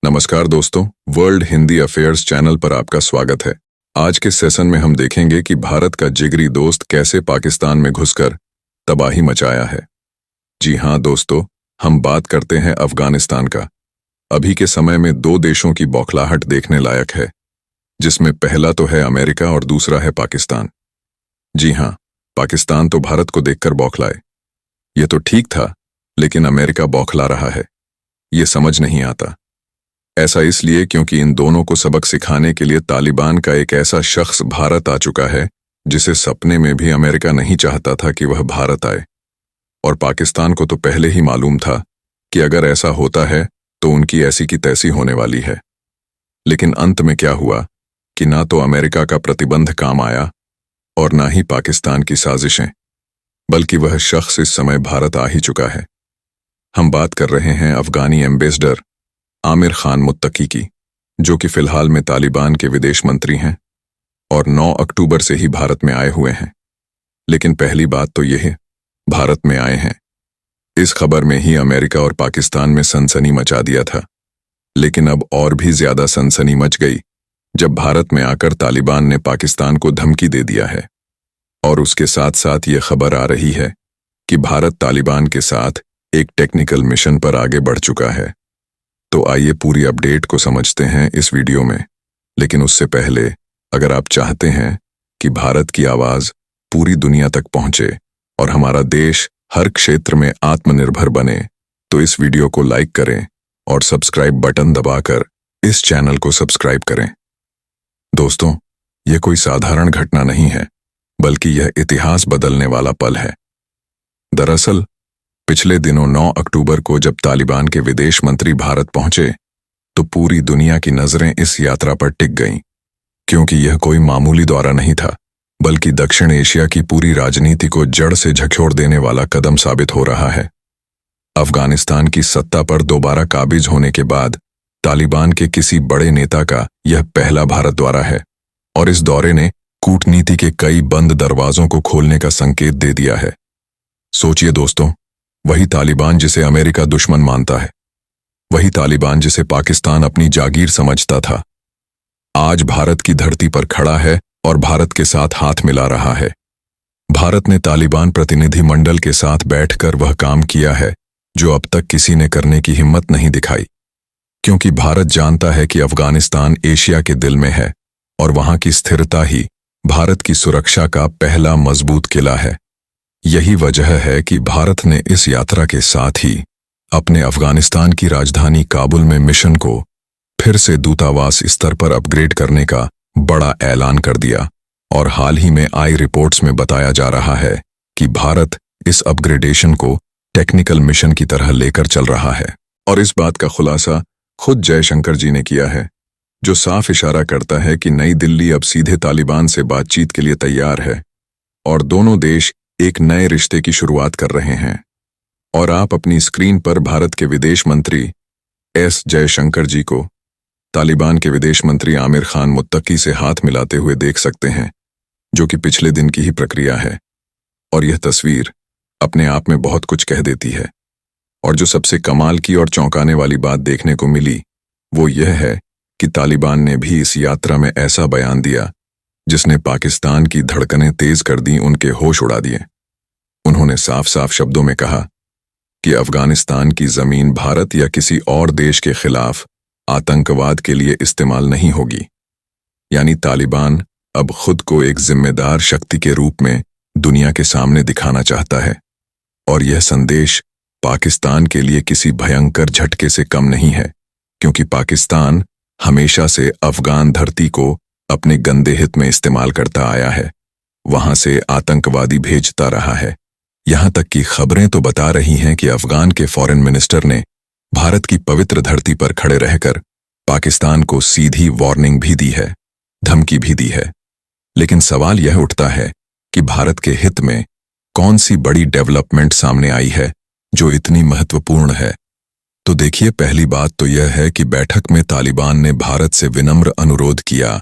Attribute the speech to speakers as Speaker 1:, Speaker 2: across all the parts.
Speaker 1: नमस्कार दोस्तों, world Hindi affairs channel पर आपका स्वागत है। आज के सेशन में हम देखेंगे कि भारत का जिगरी दोस्त कैसे पाकिस्तान में घुसकर तबाही मचाया है। जी हाँ दोस्तों, हम बात करते हैं अफगानिस्तान का। अभी के समय में दो देशों की बौखलाहट देखने लायक है, जिसमें पहला तो है अमेरिका और दूसरा है पाकिस्तान। जी हाँ, पाकिस्तान तो भारत को देखकर बौखलाए। ये तो ठीक था, लेकिन अमेरिका बौखला रहा है। ये समझ नहीं आता। ऐसा इसलिए क्योंकि इन दोनों को सबक सिखाने के लिए तालिबान का एक ऐसा शख्स भारत आ चुका है जिसे सपने में भी अमेरिका नहीं चाहता था कि वह भारत आए। और पाकिस्तान को तो पहले ही मालूम था कि अगर ऐसा होता है तो उनकी ऐसी की तैसी होने वाली है। लेकिन अंत में क्या हुआ कि ना तो अमेरिका का प्रतिबंध काम आया और ना ही पाकिस्तान की साजिशें, बल्कि वह शख्स इस समय भारत आ ही चुका है। हम बात कर रहे हैं अफगानी एम्बेसडर आमिर खान मुत्तकी की, जो कि फिलहाल में तालिबान के विदेश मंत्री हैं और 9 अक्टूबर से ही भारत में आए हुए हैं। लेकिन पहली बात तो यह भारत में आए हैं, इस खबर में ही अमेरिका और पाकिस्तान में सनसनी मचा दिया था। लेकिन अब और भी ज्यादा सनसनी मच गई जब भारत में आकर तालिबान ने पाकिस्तान को धमकी दे दिया है। और उसके साथ साथ ये खबर आ रही है कि भारत तालिबान के साथ एक टेक्निकल मिशन पर आगे बढ़ चुका है। तो आइए पूरी अपडेट को समझते हैं इस वीडियो में। लेकिन उससे पहले अगर आप चाहते हैं कि भारत की आवाज पूरी दुनिया तक पहुंचे और हमारा देश हर क्षेत्र में आत्मनिर्भर बने, तो इस वीडियो को लाइक करें और सब्सक्राइब बटन दबाकर इस चैनल को सब्सक्राइब करें। दोस्तों, यह कोई साधारण घटना नहीं है, बल्कि यह इतिहास बदलने वाला पल है। दरअसल पिछले दिनों 9 अक्टूबर को जब तालिबान के विदेश मंत्री भारत पहुंचे तो पूरी दुनिया की नजरें इस यात्रा पर टिक गईं, क्योंकि यह कोई मामूली दौरा नहीं था, बल्कि दक्षिण एशिया की पूरी राजनीति को जड़ से झकझोर देने वाला कदम साबित हो रहा है। अफगानिस्तान की सत्ता पर दोबारा काबिज होने के बाद तालिबान के किसी बड़े नेता का यह पहला भारत दौरा है और इस दौरे ने कूटनीति के कई बंद दरवाजों को खोलने का संकेत दे दिया है। सोचिए दोस्तों, वही तालिबान जिसे अमेरिका दुश्मन मानता है, वही तालिबान जिसे पाकिस्तान अपनी जागीर समझता था, आज भारत की धरती पर खड़ा है और भारत के साथ हाथ मिला रहा है। भारत ने तालिबान प्रतिनिधि मंडल के साथ बैठकर वह काम किया है जो अब तक किसी ने करने की हिम्मत नहीं दिखाई, क्योंकि भारत जानता है कि अफगानिस्तान एशिया के दिल में है और वहां की स्थिरता ही भारत की सुरक्षा का पहला मजबूत किला है। यही वजह है कि भारत ने इस यात्रा के साथ ही अपने अफगानिस्तान की राजधानी काबुल में मिशन को फिर से दूतावास स्तर पर अपग्रेड करने का बड़ा ऐलान कर दिया। और हाल ही में आई रिपोर्ट्स में बताया जा रहा है कि भारत इस अपग्रेडेशन को टेक्निकल मिशन की तरह लेकर चल रहा है। और इस बात का खुलासा खुद जयशंकर जी ने किया है, जो साफ इशारा करता है कि नई दिल्ली अब सीधे तालिबान से बातचीत के लिए तैयार है और दोनों देश एक नए रिश्ते की शुरुआत कर रहे हैं। और आप अपनी स्क्रीन पर भारत के विदेश मंत्री एस जयशंकर जी को तालिबान के विदेश मंत्री आमिर खान मुत्तकी से हाथ मिलाते हुए देख सकते हैं, जो कि पिछले दिन की ही प्रक्रिया है। और यह तस्वीर अपने आप में बहुत कुछ कह देती है। और जो सबसे कमाल की और चौंकाने वाली बात देखने को मिली वो यह है कि तालिबान ने भी इस यात्रा में ऐसा बयान दिया जिसने पाकिस्तान की धड़कनें तेज कर दी, उनके होश उड़ा दिए। उन्होंने साफ साफ शब्दों में कहा कि अफगानिस्तान की जमीन भारत या किसी और देश के खिलाफ आतंकवाद के लिए इस्तेमाल नहीं होगी। यानी तालिबान अब खुद को एक जिम्मेदार शक्ति के रूप में दुनिया के सामने दिखाना चाहता है। और यह संदेश पाकिस्तान के लिए किसी भयंकर झटके से कम नहीं है, क्योंकि पाकिस्तान हमेशा से अफगान धरती को अपने गंदे हित में इस्तेमाल करता आया है, वहां से आतंकवादी भेजता रहा है। यहां तक कि खबरें तो बता रही हैं कि अफगान के फॉरेन मिनिस्टर ने भारत की पवित्र धरती पर खड़े रहकर पाकिस्तान को सीधी वार्निंग भी दी है, धमकी भी दी है। लेकिन सवाल यह उठता है कि भारत के हित में कौन सी बड़ी डेवलपमेंट सामने आई है जो इतनी महत्वपूर्ण है। तो देखिए, पहली बात तो यह है कि बैठक में तालिबान ने भारत से विनम्र अनुरोध किया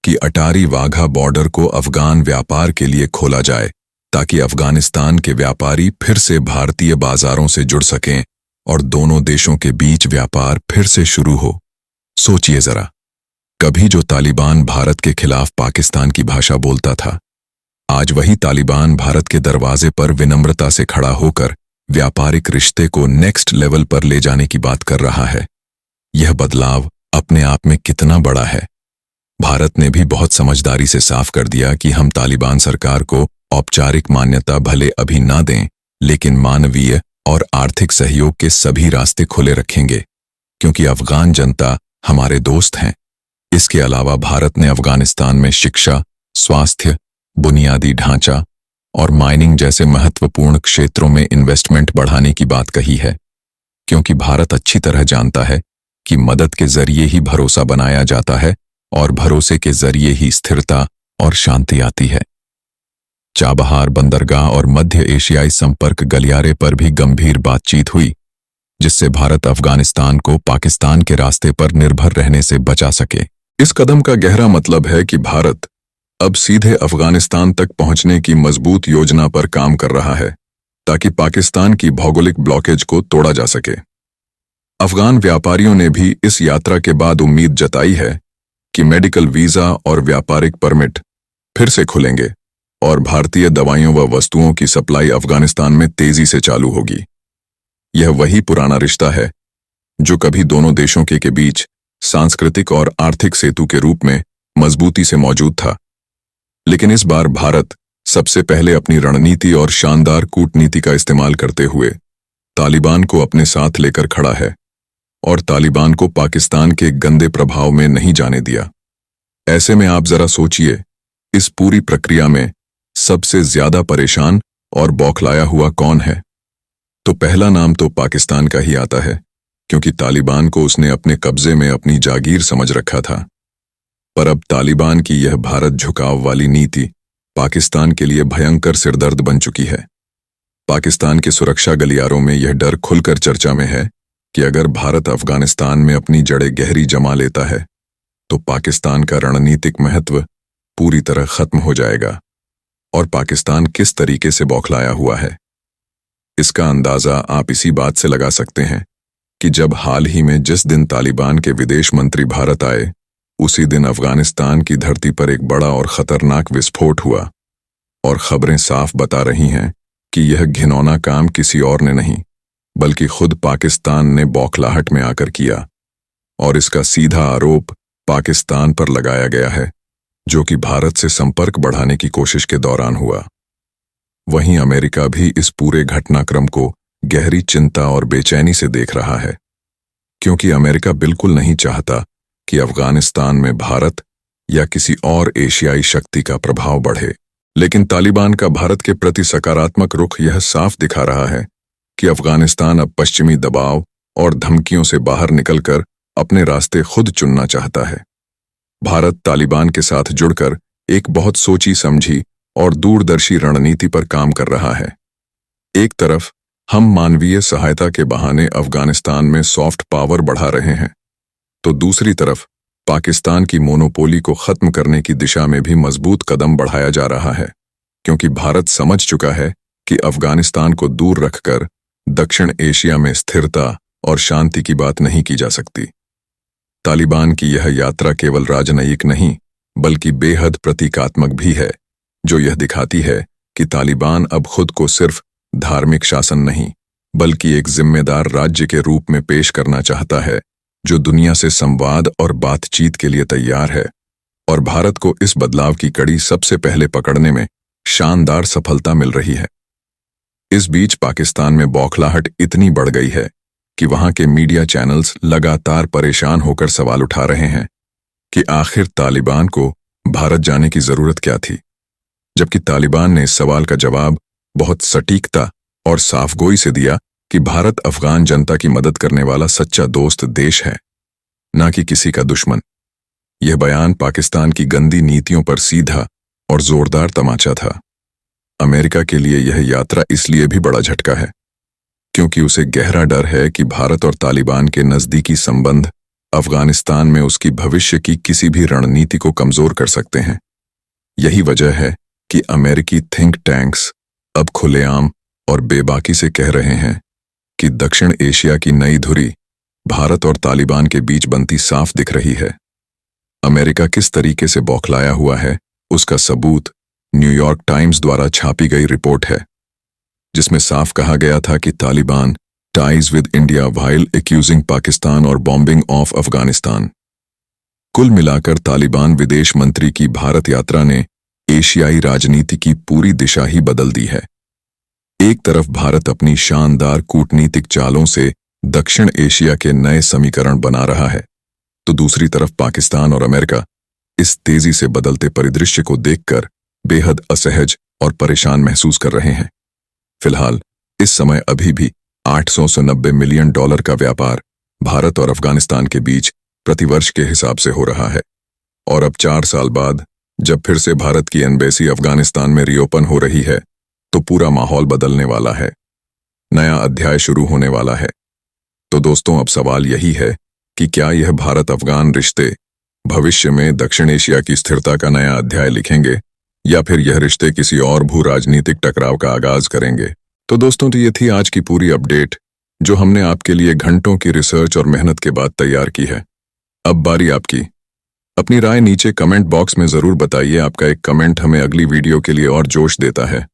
Speaker 1: कि अटारी वाघा बॉर्डर को अफगान व्यापार के लिए खोला जाए, ताकि अफगानिस्तान के व्यापारी फिर से भारतीय बाजारों से जुड़ सकें और दोनों देशों के बीच व्यापार फिर से शुरू हो। सोचिए जरा, कभी जो तालिबान भारत के खिलाफ पाकिस्तान की भाषा बोलता था, आज वही तालिबान भारत के दरवाजे पर विनम्रता से खड़ा होकर व्यापारिक रिश्ते को नेक्स्ट लेवल पर ले जाने की बात कर रहा है। यह बदलाव अपने आप में कितना बड़ा है। भारत ने भी बहुत समझदारी से साफ कर दिया कि हम तालिबान सरकार को औपचारिक मान्यता भले अभी ना दें, लेकिन मानवीय और आर्थिक सहयोग के सभी रास्ते खुले रखेंगे, क्योंकि अफगान जनता हमारे दोस्त हैं। इसके अलावा भारत ने अफगानिस्तान में शिक्षा, स्वास्थ्य, बुनियादी ढांचा और माइनिंग जैसे महत्वपूर्ण क्षेत्रों में इन्वेस्टमेंट बढ़ाने की बात कही है, क्योंकि भारत अच्छी तरह जानता है कि मदद के जरिए ही भरोसा बनाया जाता है और भरोसे के जरिए ही स्थिरता और शांति आती है। चाबहार बंदरगाह और मध्य एशियाई संपर्क गलियारे पर भी गंभीर बातचीत हुई, जिससे भारत अफगानिस्तान को पाकिस्तान के रास्ते पर निर्भर रहने से बचा सके। इस कदम का गहरा मतलब है कि भारत अब सीधे अफगानिस्तान तक पहुंचने की मजबूत योजना पर काम कर रहा है, ताकि पाकिस्तान की भौगोलिक ब्लॉकेज को तोड़ा जा सके। अफगान व्यापारियों ने भी इस यात्रा के बाद उम्मीद जताई है कि मेडिकल वीजा और व्यापारिक परमिट फिर से खुलेंगे और भारतीय दवाइयों व वस्तुओं की सप्लाई अफगानिस्तान में तेजी से चालू होगी। यह वही पुराना रिश्ता है जो कभी दोनों देशों के बीच सांस्कृतिक और आर्थिक सेतु के रूप में मजबूती से मौजूद था। लेकिन इस बार भारत सबसे पहले अपनी रणनीति और शानदार कूटनीति का इस्तेमाल करते हुए तालिबान को अपने साथ लेकर खड़ा है और तालिबान को पाकिस्तान के गंदे प्रभाव में नहीं जाने दिया। ऐसे में आप जरा सोचिए, इस पूरी प्रक्रिया में सबसे ज्यादा परेशान और बौखलाया हुआ कौन है? तो पहला नाम तो पाकिस्तान का ही आता है, क्योंकि तालिबान को उसने अपने कब्जे में अपनी जागीर समझ रखा था। पर अब तालिबान की यह भारत झुकाव वाली नीति पाकिस्तान के लिए भयंकर सिरदर्द बन चुकी है। पाकिस्तान के सुरक्षा गलियारों में यह डर खुलकर चर्चा में है कि अगर भारत अफगानिस्तान में अपनी जड़ें गहरी जमा लेता है तो पाकिस्तान का रणनीतिक महत्व पूरी तरह खत्म हो जाएगा। और पाकिस्तान किस तरीके से बौखलाया हुआ है, इसका अंदाजा आप इसी बात से लगा सकते हैं कि जब हाल ही में जिस दिन तालिबान के विदेश मंत्री भारत आए, उसी दिन अफगानिस्तान की धरती पर एक बड़ा और खतरनाक विस्फोट हुआ। और खबरें साफ बता रही हैं कि यह घिनौना काम किसी और ने नहीं, बल्कि खुद पाकिस्तान ने बौखलाहट में आकर किया। और इसका सीधा आरोप पाकिस्तान पर लगाया गया है, जो कि भारत से संपर्क बढ़ाने की कोशिश के दौरान हुआ। वहीं अमेरिका भी इस पूरे घटनाक्रम को गहरी चिंता और बेचैनी से देख रहा है, क्योंकि अमेरिका बिल्कुल नहीं चाहता कि अफगानिस्तान में भारत या किसी और एशियाई शक्ति का प्रभाव बढ़े। लेकिन तालिबान का भारत के प्रति सकारात्मक रुख यह साफ दिखा रहा है कि अफगानिस्तान अब पश्चिमी दबाव और धमकियों से बाहर निकलकर अपने रास्ते खुद चुनना चाहता है। भारत तालिबान के साथ जुड़कर एक बहुत सोची समझी और दूरदर्शी रणनीति पर काम कर रहा है। एक तरफ हम मानवीय सहायता के बहाने अफगानिस्तान में सॉफ्ट पावर बढ़ा रहे हैं, तो दूसरी तरफ पाकिस्तान की मोनोपोली को खत्म करने की दिशा में भी मजबूत कदम बढ़ाया जा रहा है, क्योंकि भारत समझ चुका है कि अफगानिस्तान को दूर रखकर दक्षिण एशिया में स्थिरता और शांति की बात नहीं की जा सकती। तालिबान की यह यात्रा केवल राजनयिक नहीं, बल्कि बेहद प्रतीकात्मक भी है, जो यह दिखाती है कि तालिबान अब खुद को सिर्फ धार्मिक शासन नहीं, बल्कि एक जिम्मेदार राज्य के रूप में पेश करना चाहता है, जो दुनिया से संवाद और बातचीत के लिए तैयार है। और भारत को इस बदलाव की कड़ी सबसे पहले पकड़ने में शानदार सफलता मिल रही है। इस बीच पाकिस्तान में बौखलाहट इतनी बढ़ गई है कि वहां के मीडिया चैनल्स लगातार परेशान होकर सवाल उठा रहे हैं कि आखिर तालिबान को भारत जाने की जरूरत क्या थी, जबकि तालिबान ने इस सवाल का जवाब बहुत सटीकता और साफगोई से दिया कि भारत अफगान जनता की मदद करने वाला सच्चा दोस्त देश है, ना कि किसी का दुश्मन। यह बयान पाकिस्तान की गंदी नीतियों पर सीधा और जोरदार तमाचा था। अमेरिका के लिए यह यात्रा इसलिए भी बड़ा झटका है क्योंकि उसे गहरा डर है कि भारत और तालिबान के नजदीकी संबंध अफगानिस्तान में उसकी भविष्य की किसी भी रणनीति को कमजोर कर सकते हैं। यही वजह है कि अमेरिकी थिंक टैंक्स अब खुलेआम और बेबाकी से कह रहे हैं कि दक्षिण एशिया की नई धुरी भारत और तालिबान के बीच बनती साफ दिख रही है। अमेरिका किस तरीके से बौखलाया हुआ है, उसका सबूत न्यूयॉर्क टाइम्स द्वारा छापी गई रिपोर्ट है, जिसमें साफ कहा गया था कि Taliban ties with India while accusing Pakistan और बॉम्बिंग ऑफ अफगानिस्तान। कुल मिलाकर तालिबान विदेश मंत्री की भारत यात्रा ने एशियाई राजनीति की पूरी दिशा ही बदल दी है। एक तरफ भारत अपनी शानदार कूटनीतिक चालों से दक्षिण एशिया के नए समीकरण बना रहा है, तो दूसरी तरफ पाकिस्तान और अमेरिका इस तेजी से बदलते परिदृश्य को देखकर बेहद असहज और परेशान महसूस कर रहे हैं। फिलहाल इस समय अभी भी $890 मिलियन का व्यापार भारत और अफगानिस्तान के बीच प्रतिवर्ष के हिसाब से हो रहा है, और अब 4 साल बाद जब फिर से भारत की एम्बेसी अफगानिस्तान में रीओपन हो रही है, तो पूरा माहौल बदलने वाला है, नया अध्याय शुरू होने वाला है। तो दोस्तों, अब सवाल यही है कि क्या यह भारत अफगान रिश्ते भविष्य में दक्षिण एशिया की स्थिरता का नया अध्याय लिखेंगे, या फिर यह रिश्ते किसी और भू राजनीतिक टकराव का आगाज करेंगे। तो दोस्तों, तो ये थी आज की पूरी अपडेट जो हमने आपके लिए घंटों की रिसर्च और मेहनत के बाद तैयार की है। अब बारी आपकी। अपनी राय नीचे कमेंट बॉक्स में जरूर बताइए। आपका एक कमेंट हमें अगली वीडियो के लिए और जोश देता है।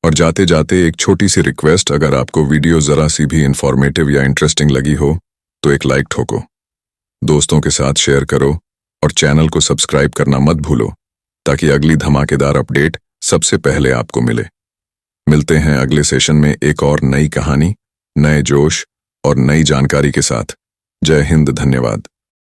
Speaker 1: और जाते जाते एक छोटी सी रिक्वेस्ट, अगर आपको वीडियो जरा सी भी इंफॉर्मेटिव या इंटरेस्टिंग लगी हो तो एक लाइक ठोको, दोस्तों के साथ शेयर करो और चैनल को सब्सक्राइब करना मत भूलो, ताकि अगली धमाकेदार अपडेट सबसे पहले आपको मिले। मिलते हैं अगले सेशन में एक और नई कहानी, नए जोश और नई जानकारी के साथ। जय हिंद, धन्यवाद।